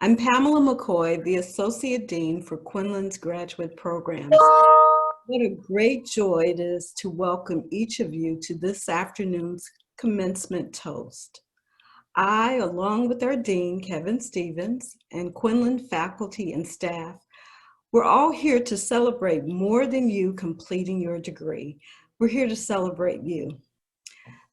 I'm Pamela McCoy, the Associate Dean for Quinlan's graduate programs. What a great joy it is to welcome each of you to this afternoon's commencement toast. I, along with our Dean, Kevin Stevens, and Quinlan faculty and staff, we're all here to celebrate more than you completing your degree. We're here to celebrate you.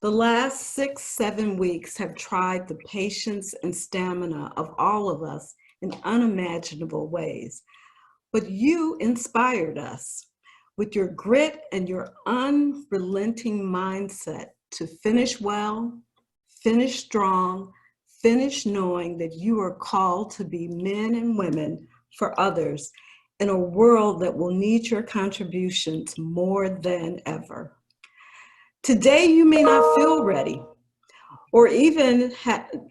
The last 6-7 weeks have tried the patience and stamina of all of us in unimaginable ways. But you inspired us with your grit and your unrelenting mindset to finish well, finish strong, finish knowing that you are called to be men and women for others in a world that will need your contributions more than ever. Today, you may not feel ready, or even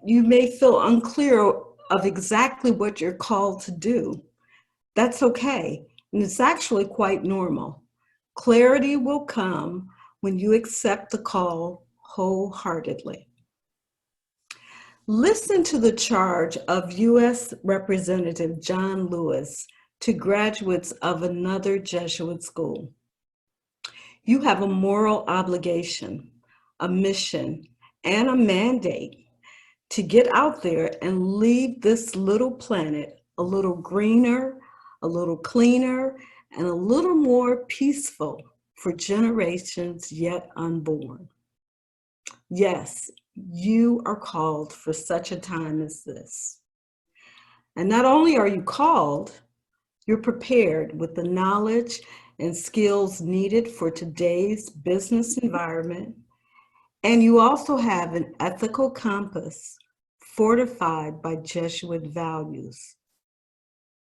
you may feel unclear of exactly what you're called to do. That's okay, and it's actually quite normal. Clarity will come when you accept the call wholeheartedly. Listen to the charge of U.S. Representative John Lewis to graduates of another Jesuit school. You have a moral obligation, a mission, and a mandate to get out there and leave this little planet a little greener, a little cleaner, and a little more peaceful for generations yet unborn. Yes, you are called for such a time as this. And not only are you called, you're prepared with the knowledge and skills needed for today's business environment. And you also have an ethical compass fortified by Jesuit values.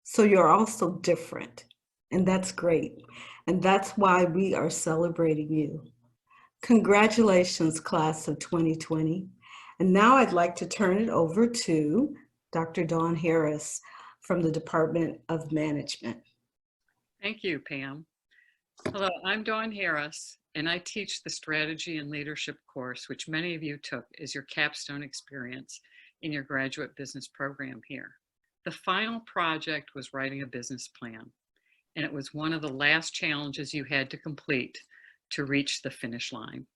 So you're also different, and that's great. And that's why we are celebrating you. Congratulations, class of 2020. And now I'd like to turn it over to Dr. Dawn Harris from the Department of Management. Thank you, Pam. Hello, I'm Dawn Harris, and I teach the Strategy and Leadership course, which many of you took as your capstone experience in your graduate business program here. The final project was writing a business plan, and it was one of the last challenges you had to complete to reach the finish line.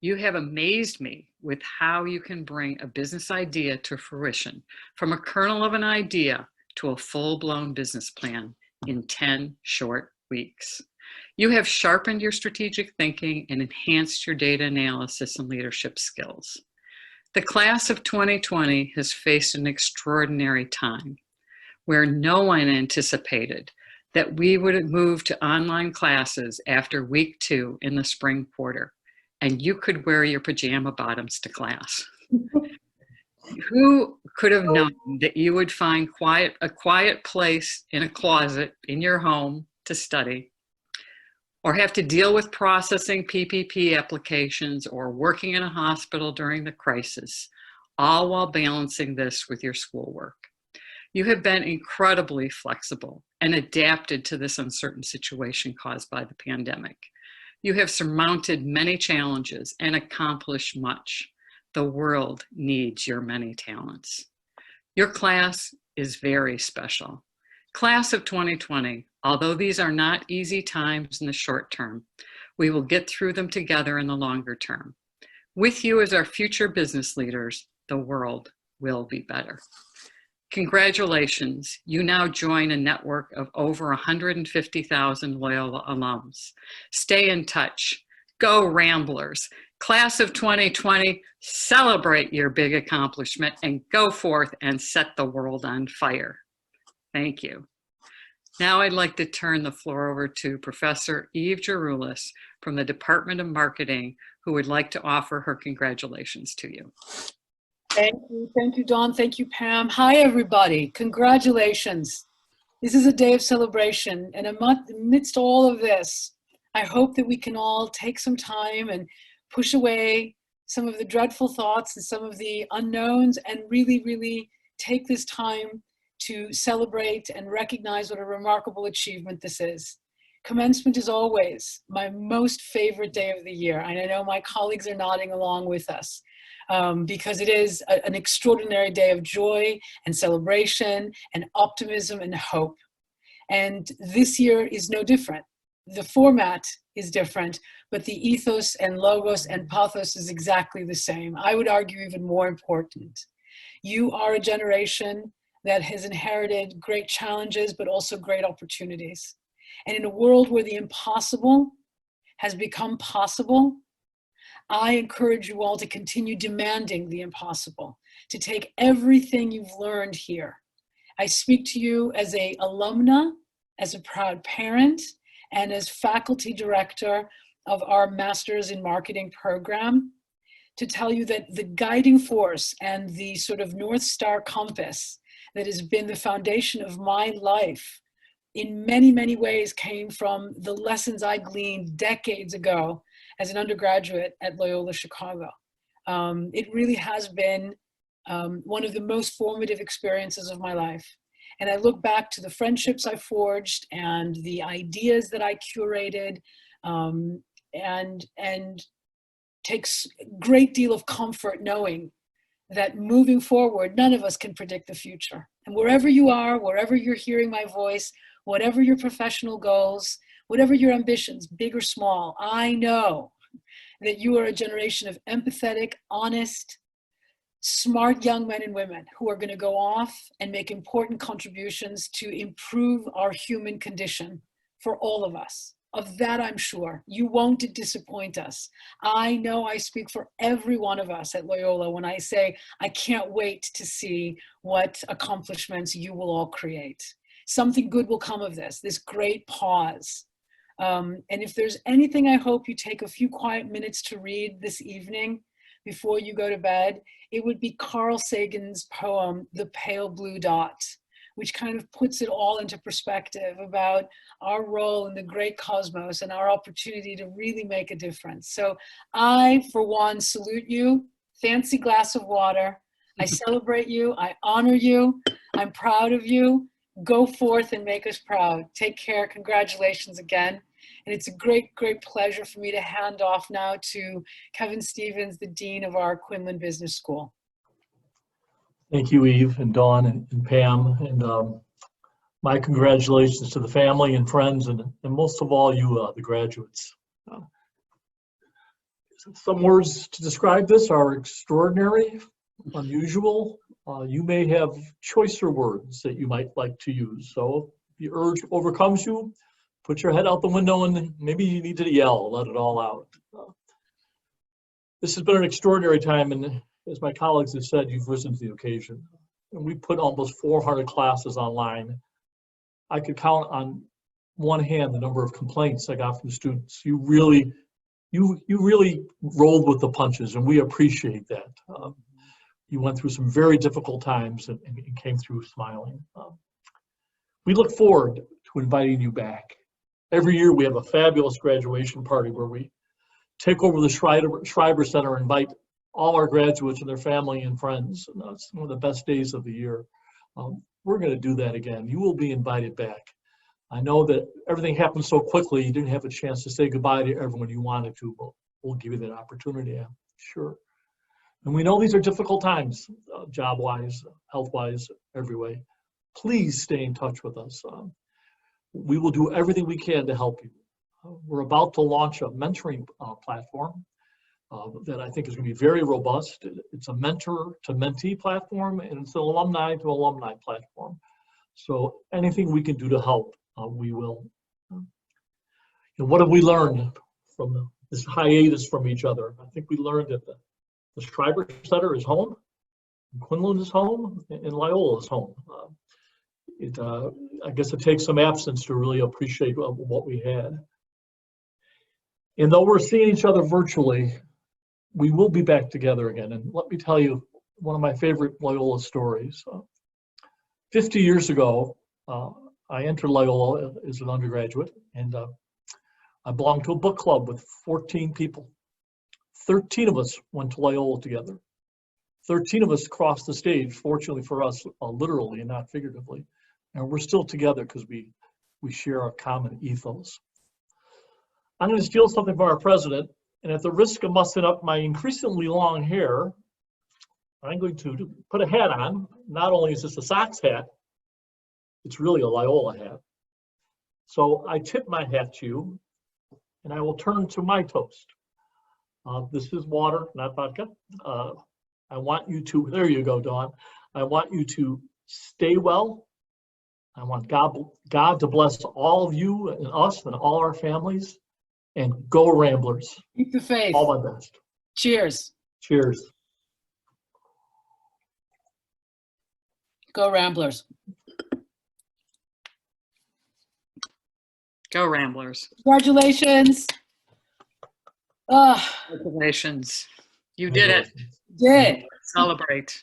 You have amazed me with how you can bring a business idea to fruition, from a kernel of an idea to a full-blown business plan in 10 short weeks. You have sharpened your strategic thinking and enhanced your data analysis and leadership skills. The class of 2020 has faced an extraordinary time where no one anticipated that we would move to online classes after week 2 in the spring quarter, and you could wear your pajama bottoms to class. Who could have known that you would find a quiet place in a closet in your home to study, or have to deal with processing PPP applications or working in a hospital during the crisis, all while balancing this with your schoolwork? You have been incredibly flexible and adapted to this uncertain situation caused by the pandemic. You have surmounted many challenges and accomplished much. The world needs your many talents. Your class is very special. Class of 2020, although these are not easy times in the short term, we will get through them together in the longer term. With you as our future business leaders, the world will be better. Congratulations, you now join a network of over 150,000 Loyola alums. Stay in touch. Go Ramblers. Class of 2020, celebrate your big accomplishment and go forth and set the world on fire. Thank you. Now I'd like to turn the floor over to Professor Eve Geroulis from the Department of Marketing, who would like to offer her congratulations to you. Thank you, Dawn. Thank you, Pam. Hi, everybody. Congratulations. This is a day of celebration, and amidst all of this, I hope that we can all take some time and push away some of the dreadful thoughts and some of the unknowns and really, really take this time to celebrate and recognize what a remarkable achievement this is. Commencement is always my most favorite day of the year. And I know my colleagues are nodding along with us because it is an extraordinary day of joy and celebration and optimism and hope. And this year is no different. The format is different, but the ethos and logos and pathos is exactly the same. I would argue even more important. You are a generation that has inherited great challenges, but also great opportunities. And in a world where the impossible has become possible, I encourage you all to continue demanding the impossible, to take everything you've learned here. I speak to you as an alumna, as a proud parent, and as faculty director of our Masters in Marketing program, to tell you that the guiding force and the sort of North Star compass that has been the foundation of my life in many, many ways came from the lessons I gleaned decades ago as an undergraduate at Loyola Chicago. It really has been one of the most formative experiences of my life. And I look back to the friendships I forged and the ideas that I curated, and takes a great deal of comfort knowing that moving forward, none of us can predict the future. And wherever you are, wherever you're hearing my voice, whatever your professional goals, whatever your ambitions, big or small, I know that you are a generation of empathetic, honest, smart young men and women who are going to go off and make important contributions to improve our human condition for all of us. Of that, I'm sure. You won't disappoint us. I know I speak for every one of us at Loyola when I say I can't wait to see what accomplishments you will all create. Something good will come of this great pause. And if there's anything I hope you take a few quiet minutes to read this evening before you go to bed, it would be Carl Sagan's poem, The Pale Blue Dot, which kind of puts it all into perspective about our role in the great cosmos and our opportunity to really make a difference. So I, for one, salute you. Fancy glass of water. I celebrate you. I honor you. I'm proud of you. Go forth and make us proud. Take care. Congratulations again. And it's a great, great pleasure for me to hand off now to Kevin Stevens, the Dean of our Quinlan Business School. Thank you, Eve and Dawn and Pam. And my congratulations to the family and friends, and most of all, you, the graduates. Some words to describe this are extraordinary, unusual. You may have choicer words that you might like to use. So if the urge overcomes you, put your head out the window and maybe you need to yell, let it all out. This has been an extraordinary time, and as my colleagues have said, you've risen to the occasion. And we put almost 400 classes online. I could count on one hand the number of complaints I got from students. You really rolled with the punches, and we appreciate that. You went through some very difficult times and came through smiling. We look forward to inviting you back. Every year we have a fabulous graduation party where we take over the Schreiber Center and invite all our graduates and their family and friends. And that's one of the best days of the year. We're going to do that again. You will be invited back. I know that everything happened so quickly, you didn't have a chance to say goodbye to everyone you wanted to, but we'll give you that opportunity, I'm sure. And we know these are difficult times, job-wise, health-wise, every way. Please stay in touch with us. We will do everything we can to help you. We're about to launch a mentoring platform that I think is going to be very robust. It's a mentor to mentee platform, and it's an alumni to alumni platform. So anything we can do to help, we will. And what have we learned from this hiatus from each other? I think we learned that the Schreiber Center is home, Quinlan is home, and Loyola is home. I guess it takes some absence to really appreciate what we had. And though we're seeing each other virtually, we will be back together again. And let me tell you one of my favorite Loyola stories. 50 years ago, I entered Loyola as an undergraduate, and I belonged to a book club with 14 people. 13 of us went to Loyola together. 13 of us crossed the stage, fortunately for us, literally and not figuratively. And we're still together because we share a common ethos. I'm going to steal something from our president, and at the risk of mussing up my increasingly long hair, I'm going to put a hat on. Not only is this a Sox hat, it's really a Loyola hat. So I tip my hat to you, and I will turn to my toast. This is water, not vodka. I want you to, there you go, Dawn. I want you to stay well. I want God to bless all of you and us and all our families. And go Ramblers. Keep the faith. All my best. Cheers. Cheers. Go Ramblers. Go Ramblers. Congratulations. Congratulations. You did it. Did. Celebrate.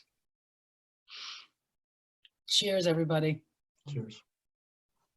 Cheers, everybody. Cheers.